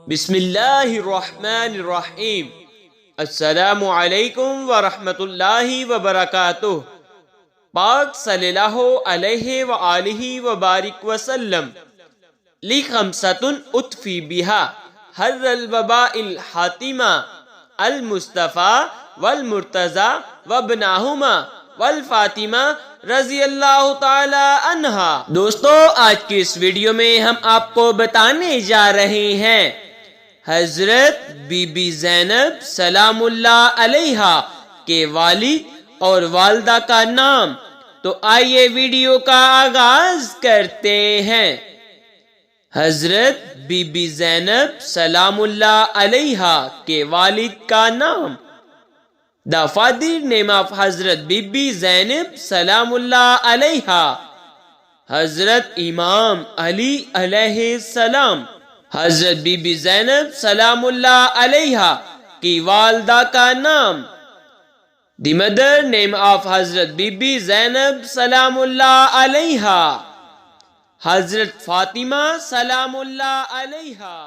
بسم اللہ الرحمن الرحیم۔ السلام علیکم ورحمۃ اللہ وبرکاتہ۔ پاک صلی اللہ علیہ وآلہ وبارک وسلم لی خمسۃ اطفی بہا حر الوباء الحاتمہ المصطفیٰ والمرتضی وابنہما والفاطمہ رضی اللہ تعالی عنہا۔ دوستو، آج کی اس ویڈیو میں ہم آپ کو بتانے جا رہے ہیں حضرت بی بی زینب سلام اللہ علیہا کے والد اور والدہ کا نام۔ تو آئیے ویڈیو کا آغاز کرتے ہیں۔ حضرت بی بی زینب سلام اللہ علیہا کے والد کا نام۔ The father name of حضرت بی بی زینب سلام اللہ علیہا: حضرت امام علی علیہ السلام۔ حضرت بی بی زینب سلام اللہ علیہا کی والدہ کا نام۔ The mother name of حضرت بی بی زینب سلام اللہ علیہا: حضرت فاطمہ سلام اللہ علیہا۔